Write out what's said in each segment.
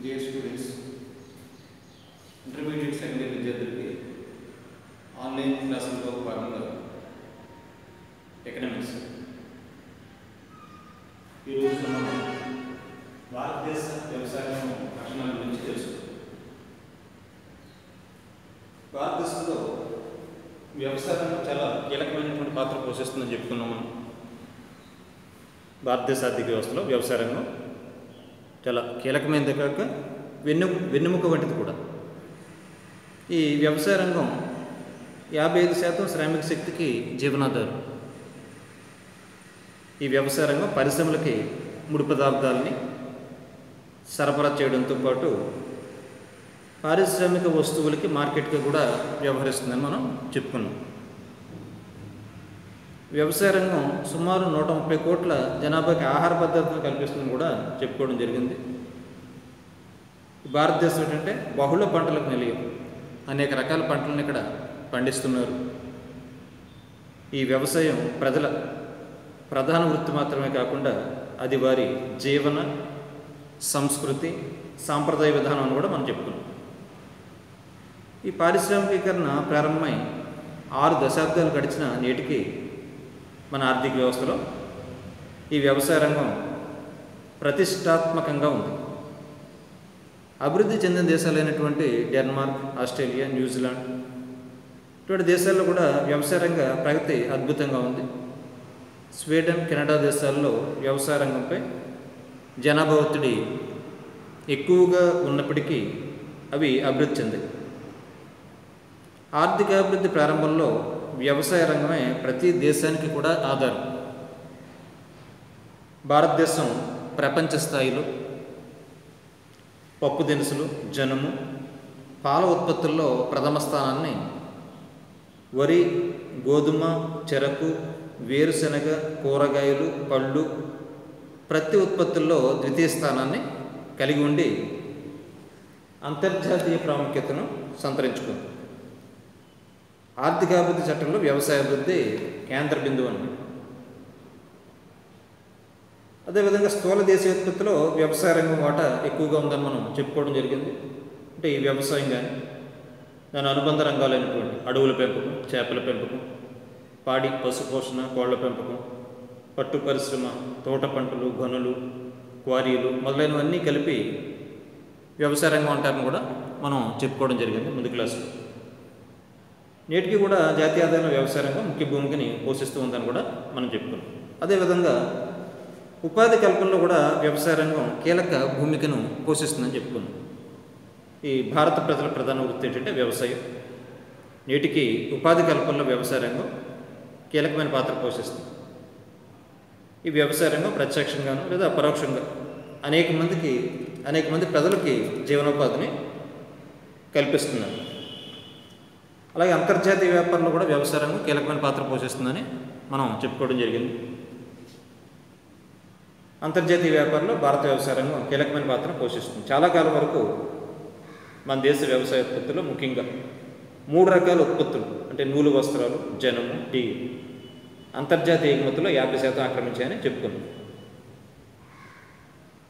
Dear students, intermediate second year విద్యార్థులకి online క్లాసుల్లో భాగంగా ఎకనామిక్స్ ఈరోజు మనం భారతదేశ వ్యవసాయం లక్షణాల గురించి తెలుసుకుందాం. భారతదేశంలో వ్యవసాయం చాలా కీలకమైనటువంటి పాత్ర పోషిస్తుందని చెప్పుకున్నాం మనం. భారతదేశ ఆర్థిక వ్యవస్థలో వ్యవసాయ రంగం చాలా కీలకమైనది కాక వెన్నెముక వంటిది కూడా. ఈ వ్యవసాయ రంగం 55% శ్రామిక శక్తికి జీవనాధారం. ఈ వ్యవసాయ రంగం పరిశ్రమలకి ముడి పదార్థాలని సరఫరా చేయడంతో పాటు పారిశ్రామిక వస్తువులకి మార్కెట్గా కూడా వ్యవహరిస్తుందని మనం చెప్పుకున్నాం. వ్యవసాయ రంగం సుమారు 130 కోట్ల జనాభాకి ఆహార భద్రతను కల్పిస్తుందని కూడా చెప్పుకోవడం జరిగింది. భారతదేశం ఏంటంటే బహుళ పంటలకు నిలయం. అనేక రకాల పంటలను ఇక్కడ పండిస్తున్నారు. ఈ వ్యవసాయం ప్రజల ప్రధాన వృత్తి మాత్రమే కాకుండా అది వారి జీవన, సంస్కృతి, సాంప్రదాయ విధానం అని కూడా మనం చెప్పుకున్నాం. ఈ పారిశ్రామికీకరణ ప్రారంభమై 6 దశాబ్దాలు గడిచిన నేటికి మన ఆర్థిక వ్యవస్థలో ఈ వ్యవసాయ రంగం ప్రతిష్టాత్మకంగా ఉంది. అభివృద్ధి చెందిన దేశాలైనటువంటి డెన్మార్క్, ఆస్ట్రేలియా, న్యూజిలాండ్ ఇటువంటి దేశాల్లో కూడా వ్యవసాయ రంగ ప్రగతి అద్భుతంగా ఉంది. స్వీడన్, కెనడా దేశాల్లో వ్యవసాయ రంగంపై జనాభా ఒత్తిడి ఎక్కువగా ఉన్నప్పటికీ అవి అభివృద్ధి చెందాయి. ఆర్థిక అభివృద్ధి ప్రారంభంలో వ్యవసాయ రంగమే ప్రతి దేశానికి కూడా ఆధారం. భారతదేశం ప్రపంచ స్థాయిలో పప్పు దినుసులు, జనుము, పాల ఉత్పత్తుల్లో ప్రథమ స్థానాన్ని, వరి, గోధుమ, చెరకు, వేరుశెనగ, కూరగాయలు, పళ్ళు, ప్రతి ఉత్పత్తుల్లో ద్వితీయ స్థానాన్ని కలిగి ఉండి అంతర్జాతీయ ప్రాముఖ్యతను సంతరించుకుంది. ఆర్థికాభివృద్ధి చట్టంలో వ్యవసాయ అభివృద్ధి కేంద్ర బిందువు అని. అదేవిధంగా స్థూల దేశీయ ఉత్పత్తిలో వ్యవసాయ రంగం వాటా ఎక్కువగా ఉందని మనం చెప్పుకోవడం జరిగింది. అంటే ఈ వ్యవసాయం కానీ దాని అనుబంధ రంగాలైనటువంటి అడవుల పెంపకం, చేపల పెంపకం, పాడి పశుపోషణ, కోళ్ల పెంపకం, పట్టు పరిశ్రమ, తోట పంటలు, గనులు, క్వారీలు మొదలైనవన్నీ కలిపి వ్యవసాయ రంగం అంటారని కూడా మనం చెప్పుకోవడం జరిగింది ముందు క్లాసులో. నేటికి కూడా జాతీయ ఆదాయంలో వ్యవసాయ రంగం ముఖ్య భూమికని పోషిస్తూ ఉందని కూడా మనం చెప్పుకున్నాం. అదేవిధంగా ఉపాధి కల్పనలో కూడా వ్యవసాయ రంగం కీలక భూమికను పోషిస్తుందని చెప్పుకున్నాం. ఈ భారత ప్రజల ప్రధాన వృత్తి ఏంటంటే వ్యవసాయం. నేటికి ఉపాధి కల్పనలో వ్యవసాయ రంగం కీలకమైన పాత్ర పోషిస్తుంది. ఈ వ్యవసాయ రంగం ప్రత్యక్షంగాను లేదా పరోక్షంగా అనేక మంది ప్రజలకి జీవనోపాధిని కల్పిస్తున్నారు. అలాగే అంతర్జాతీయ వ్యాపారంలో కూడా వ్యవసాయ రంగం కీలకమైన పాత్ర పోషిస్తుందని మనం చెప్పుకోవడం జరిగింది. అంతర్జాతీయ వ్యాపారంలో భారత వ్యవసాయ రంగం కీలకమైన పాత్ర పోషిస్తుంది. చాలా కాలం వరకు మన దేశ వ్యవసాయ ఉత్పత్తుల్లో ముఖ్యంగా 3 రకాల ఉత్పత్తులు అంటే నూలు వస్త్రాలు, జనుము, టీ అంతర్జాతీయ ఎగుమతుల్లో 50% ఆక్రమించాయని చెప్పుకున్నాం.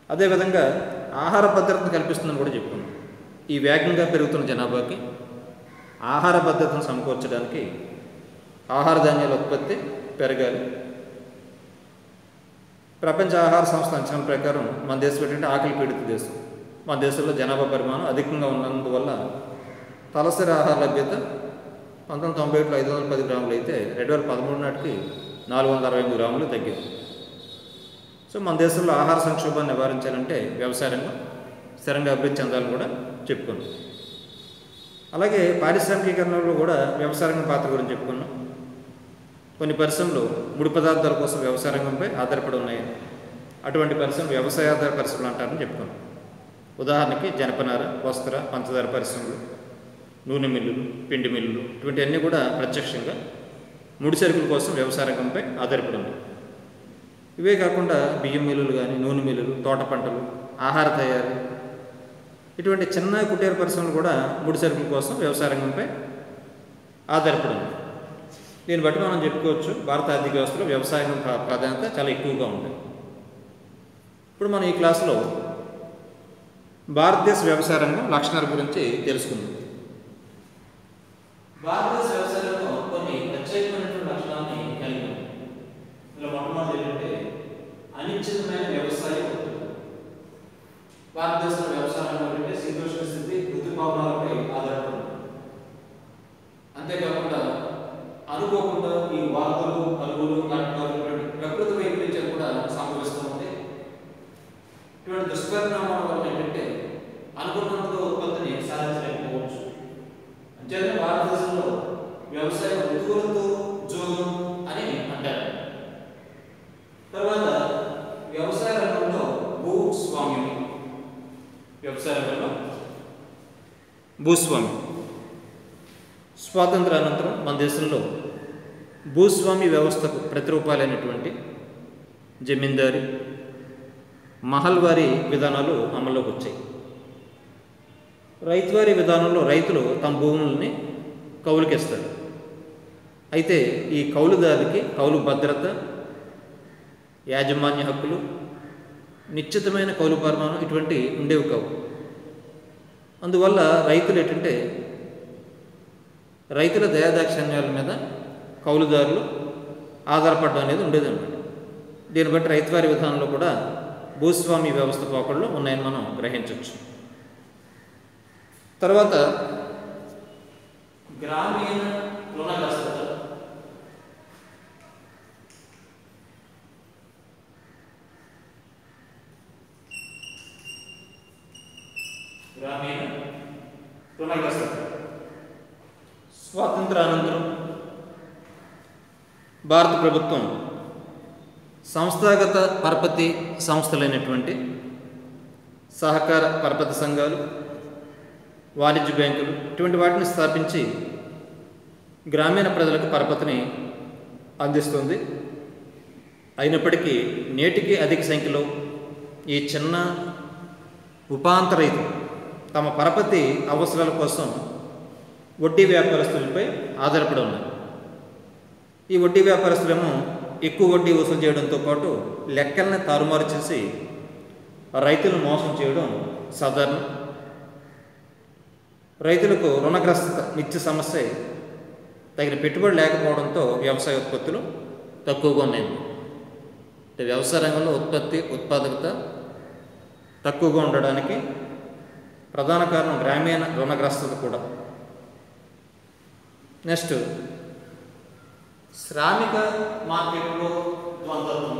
అదేవిధంగా ఆహార భద్రతను కల్పిస్తుందని కూడా చెప్పుకున్నాం. ఈ వేగంగా పెరుగుతున్న జనాభాకి ఆహార భద్రతను సమకూర్చడానికి ఆహార ధాన్యాల ఉత్పత్తి పెరగాలి. ప్రపంచ ఆహార సంస్థ అంచనాల ప్రకారం మన దేశం ఏంటంటే ఆకలి పీడిత దేశం. మన దేశంలో జనాభా పరిమాణం అధికంగా ఉన్నందువల్ల తలసరి ఆహార లభ్యత 1997లో 510 గ్రాములు అయితే 2013 నాటికి 465 గ్రాములు తగ్గింది. సో మన దేశంలో ఆహార సంక్షోభాన్ని నివారించాలంటే వ్యవసాయ రంగం స్థిరంగా అభివృద్ధి చెందాలని కూడా చెప్పుకున్నాం. అలాగే పారిశ్రామికీకరణలో కూడా వ్యవసాయ రంగం పాత్ర గురించి చెప్పుకున్నాం. కొన్ని పరిశ్రమలు ముడి పదార్థాల కోసం వ్యవసాయ రంగంపై ఆధారపడి ఉన్నాయి. అటువంటి పరిశ్రమలు వ్యవసాయాధార పరిశ్రమలు అంటారని చెప్పుకున్నాం. ఉదాహరణకి జనపనార, వస్త్ర, పంచదార పరిశ్రమలు, నూనె మిల్లులు, పిండి మిల్లులు ఇటువంటివన్నీ కూడా ప్రత్యక్షంగా ముడి సరుకుల కోసం వ్యవసాయ రంగంపై ఆధారపడి ఉన్నాయి. ఇవే కాకుండా బియ్యం మిల్లులు కానీ, నూనె మిల్లులు, తోట పంటలు, ఆహార తయారీ ఇటువంటి చిన్న కుటీర పరిశ్రమలు కూడా ముడి సరుకుల కోసం వ్యవసాయ రంగంపై ఆధారపడి ఉన్నాయి. దీన్ని బట్టి మనం చెప్పుకోవచ్చు భారత ఆర్థిక వ్యవస్థలో వ్యవసాయం ప్రాధాన్యత చాలా ఎక్కువగా ఉంది. ఇప్పుడు మనం ఈ క్లాసులో భారతదేశ వ్యవసాయ రంగం లక్షణాల గురించి తెలుసుకుందాం. భారతదేశ వ్యవసాయ రంగం కొన్ని ప్రత్యేకమైనటువంటి లక్షణాలని కలిగి ఉంది. ఇలా మొట్టమొదటి ఏంటంటే అనిశ్చితమైన వ్యవసాయ ఉత్పత్తి. భారతదేశంలో వ్యవసాయ రంగం అంటే శీతోష్ణ స్థితి ఋతుపవనాలపై ఆధారపడి ఉంది. అంతేకాకుండా అనుకోకుండా ఈ వార్తలు కలుగులు ప్రకృతి వైపరీత్యాలు కూడా సంభవిస్తూ ఉంటాయి. ఇటువంటి దుష్పరిణామాల వల్ల ఏంటంటే అనుకున్నంతగా ఉత్పత్తిని సాధించలేకపోవచ్చు. అంతేకాని భారతదేశంలో వ్యవసాయ ఋతువులతో జోగం అని అంటారు. తర్వాత వ్యవసాయ రంగంలో భూస్వామ్యం. వ్యవసాయ రంగంలో భూస్వామ్యం. స్వాతంత్రానంతరం మన దేశంలో భూస్వామి వ్యవస్థకు ప్రతిరూపాలైనటువంటి జమీందారీ మహల్వారీ విధానాలు అమల్లోకి వచ్చాయి. రైతువారీ విధానంలో రైతులు తమ భూములని కౌలుకిస్తారు. అయితే ఈ కౌలుదారులకి కౌలు భద్రత, యాజమాన్య హక్కులు, నిశ్చితమైన కౌలు పరిమాణం ఇటువంటి ఉండేవి కావు. అందువల్ల రైతులు ఏంటంటే రైతుల దయాదాక్షిణ్యాల మీద కౌలుదారులు ఆధారపడడం అనేది ఉండేదన్నమాట. దీన్ని బట్టి రైతువారీ విధానంలో కూడా భూస్వామి వ్యవస్థ పోకళ్ళు ఉన్నాయని మనం గ్రహించవచ్చు. తర్వాత గ్రామీణ రుణగ్రస్తత. గ్రామీణ రుణగ్రస్తత. స్వాతంత్రానంతరం భారత ప్రభుత్వం సంస్థాగత పరపతి సంస్థలైనటువంటి సహకార పరపతి సంఘాలు, వాణిజ్య బ్యాంకులు ఇటువంటి వాటిని స్థాపించి గ్రామీణ ప్రజలకు పరపతిని అందిస్తుంది. అయినప్పటికీ నేటికి అధిక సంఖ్యలో ఈ చిన్న ఉపాంత రైతులు తమ పరపతి అవసరాల కోసం వడ్డీ వ్యాపారస్తులపై ఆధారపడి ఉన్నారు. ఈ వడ్డీ వ్యాపారస్తులేమో ఎక్కువ వడ్డీ వసూలు చేయడంతో పాటు లెక్కల్ని తారుమారు చేసి రైతులను మోసం చేయడం సాధారణం. రైతులకు రుణగ్రస్తత నిత్య సమస్య. తగిన పెట్టుబడి లేకపోవడంతో వ్యవసాయ ఉత్పత్తులు తక్కువగా ఉన్నాయి. అంటే వ్యవసాయ రంగంలో ఉత్పాదకత తక్కువగా ఉండడానికి ప్రధాన కారణం గ్రామీణ రుణగ్రస్తత కూడా. నెక్స్ట్ శ్రామిక మార్కెట్లో ద్వంద్వత్వం.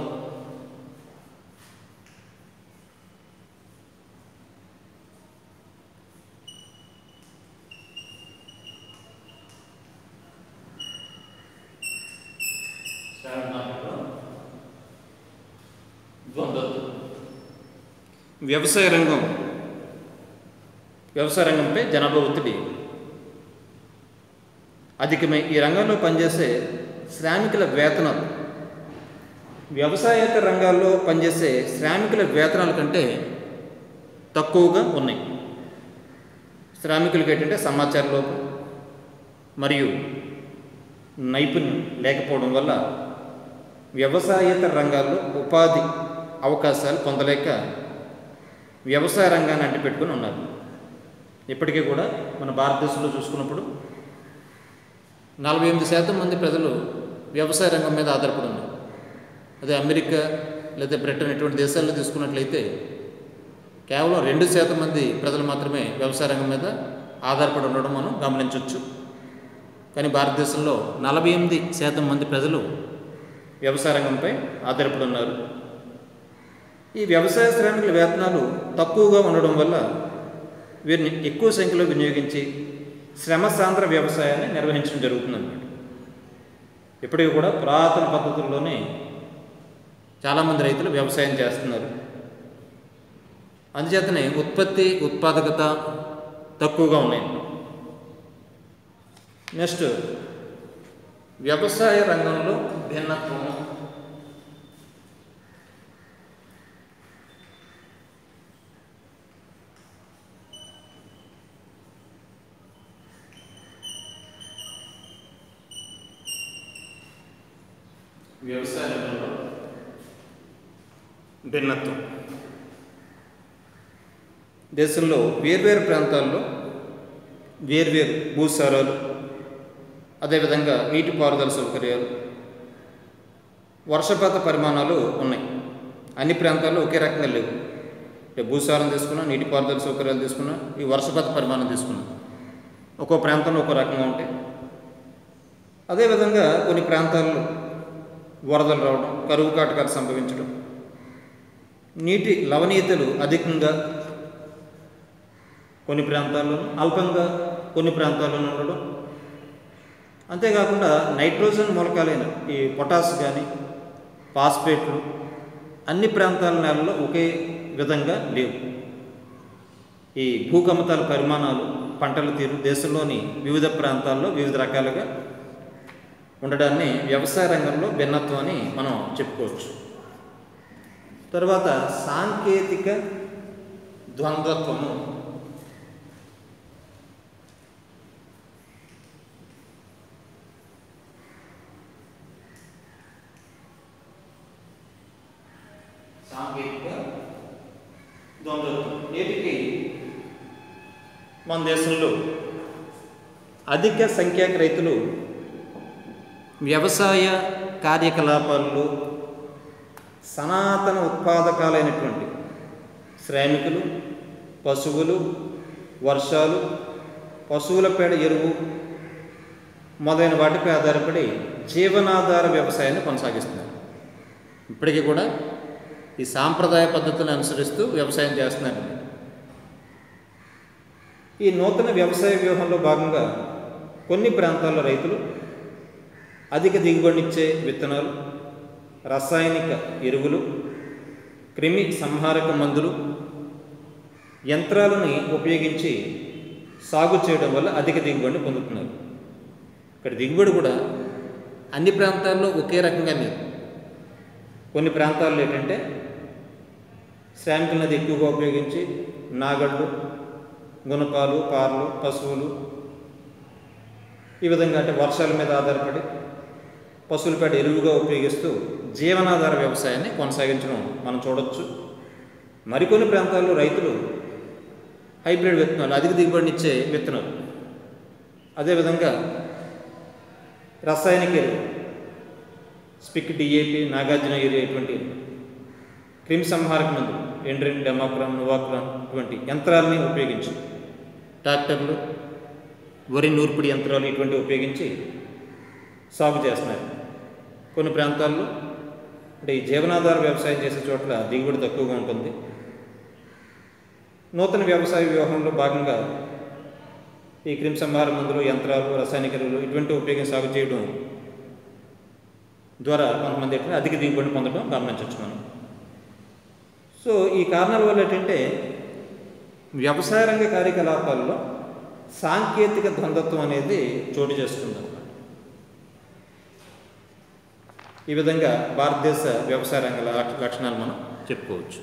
వ్యవసాయ రంగంపై జనాభా ఒత్తిడి అధికమై ఈ రంగంలో పనిచేసే శ్రామికుల వేతనాలు వ్యవసాయేతర రంగాల్లో పనిచేసే శ్రామికుల వేతనాల కంటే తక్కువగా ఉన్నాయి. శ్రామికులకి ఏంటంటే సమాచార లోపం మరియు నైపుణ్యం లేకపోవడం వల్ల వ్యవసాయేతర రంగాల్లో ఉపాధి అవకాశాలు పొందలేక వ్యవసాయ రంగాన్ని అంటిపెట్టుకుని ఉన్నారు. ఇప్పటికీ కూడా మన భారతదేశంలో చూసుకున్నప్పుడు 48% మంది ప్రజలు వ్యవసాయ రంగం మీద ఆధారపడి ఉన్నారు. అదే అమెరికా లేదా బ్రిటన్ ఇటువంటి దేశాల్లో తీసుకున్నట్లయితే కేవలం 2% మంది ప్రజలు మాత్రమే వ్యవసాయ రంగం మీద ఆధారపడి ఉండడం మనం గమనించవచ్చు. కానీ భారతదేశంలో 48% మంది ప్రజలు వ్యవసాయ రంగంపై ఆధారపడి ఉన్నారు. ఈ వ్యవసాయ శ్రామికుల వేతనాలు తక్కువగా ఉండడం వల్ల వీరిని ఎక్కువ సంఖ్యలో వినియోగించి శ్రమ సాంద్ర వ్యవసాయాన్ని నిర్వహించడం జరుగుతుందన్నమాట. ఇప్పటికీ కూడా పురాతన పద్ధతుల్లోనే చాలామంది రైతులు వ్యవసాయం చేస్తున్నారు. అందుచేతనే ఉత్పాదకత తక్కువగా ఉన్నాయి. నెక్స్ట్ వ్యవసాయ రంగంలో భిన్నత్వం. వ్యవసాయ రంగంలో భిన్నత్వం. దేశంలో వేర్వేరు ప్రాంతాల్లో వేర్వేరు భూసారాలు, అదేవిధంగా నీటిపారుదల సౌకర్యాలు, వర్షపాత పరిమాణాలు ఉన్నాయి. అన్ని ప్రాంతాల్లో ఒకే రకంగా లేవు. అంటే భూసారం తీసుకున్నా, నీటిపారుదల సౌకర్యాలు తీసుకున్నా, ఈ వర్షపాత పరిమాణం తీసుకున్నా ఒక్కో ప్రాంతంలో ఒక్కో రకంగా ఉంటాయి. అదేవిధంగా కొన్ని ప్రాంతాల్లో వరదలు రావడం, కరువు కాటకాలు సంభవించడం, నీటి లవణీయతలు అధికంగా కొన్ని ప్రాంతాల్లో, అల్పంగా కొన్ని ప్రాంతాల్లో ఉండడం, అంతేకాకుండా నైట్రోజన్ మూలకాలైన ఈ పొటాష్ కానీ ఫాస్ఫేట్లు అన్ని ప్రాంతాల నేలలో ఒకే విధంగా లేవు. ఈ భూకమతాల పరిమాణాలు, పంటల తీరు దేశంలోని వివిధ ప్రాంతాల్లో వివిధ రకాలుగా ఉండడాన్ని వ్యవసాయ రంగంలో భిన్నత్వం అని మనం చెప్పుకోవచ్చు. తర్వాత సాంకేతిక ద్వంద్వత్వము. సాంకేతిక ద్వంద్వత్వం నేటికి మన దేశంలో అధిక సంఖ్యాక రైతులు వ్యవసాయ కార్యకలాపాల్లో సనాతన ఉత్పాదకాలైనటువంటి శ్రామికులు, పశువులు, వర్షాలు, పశువుల పేడ ఎరువు మొదలైన వాటిపై ఆధారపడి జీవనాధార వ్యవసాయాన్ని కొనసాగిస్తున్నారు. ఇప్పటికీ కూడా ఈ సాంప్రదాయ పద్ధతులను అనుసరిస్తూ వ్యవసాయం చేస్తున్నారు. ఈ నూతన వ్యవసాయ వ్యూహంలో భాగంగా కొన్ని ప్రాంతాల్లో రైతులు అధిక దిగుబడినిచ్చే విత్తనాలు, రసాయనిక ఎరువులు, క్రిమి సంహారక మందులు, యంత్రాలని ఉపయోగించి సాగు చేయడం వల్ల అధిక దిగుబడిని పొందుతున్నారు. ఇక్కడ దిగుబడి కూడా అన్ని ప్రాంతాల్లో ఒకే రకంగా లేదు. కొన్ని ప్రాంతాల్లో ఏంటంటే శ్రామికులను ఎక్కువగా ఉపయోగించి నాగళ్ళు, గుణపాలు, పార్లు, పశువులు ఈ విధంగా అంటే వర్షాల మీద ఆధారపడి పశువుల పేడ ఎరువుగా ఉపయోగిస్తూ జీవనాధార వ్యవసాయాన్ని కొనసాగించడం మనం చూడవచ్చు. మరికొన్ని ప్రాంతాల్లో రైతులు హైబ్రిడ్ విత్తనాలు, అధిక దిగుబడినిచ్చే విత్తనాలు, అదేవిధంగా రసాయనిక ఎరువు స్పిక్, డిఏపి, నాగార్జున యూరియా ఇటువంటి క్రిమి సంహారక మందులు ఎండ్రిన్, డెమాక్రాన్, నోవాక్రాన్ ఇటువంటి యంత్రాలని ఉపయోగించి ట్రాక్టర్లు, వరి నూర్పిడి యంత్రాలు ఇటువంటివి ఉపయోగించి సాగు చేస్తున్నారు. కొన్ని ప్రాంతాల్లో అంటే ఈ జీవనాధార వ్యవసాయం చేసే చోట్ల దిగుబడి తక్కువగా ఉంటుంది. నూతన వ్యవసాయ వ్యూహంలో భాగంగా ఈ క్రిమి సంహార మందులు, యంత్రాలు, రసాయనిక ఎరువులు ఇటువంటి ఉపయోగించి సాగు చేయడం ద్వారా కొంతమంది ఏంటంటే అధిక దిగుబడిని పొందడం గమనించవచ్చు మనం. సో ఈ కారణాల వల్ల ఏంటంటే వ్యవసాయ రంగ కార్యకలాపాల్లో సాంకేతిక ద్వంద్వత్వం అనేది చోటు చేసుకుంది. ఈ విధంగా భారతదేశ వ్యవసాయ రంగ లక్షణాలు మనం చెప్పుకోవచ్చు.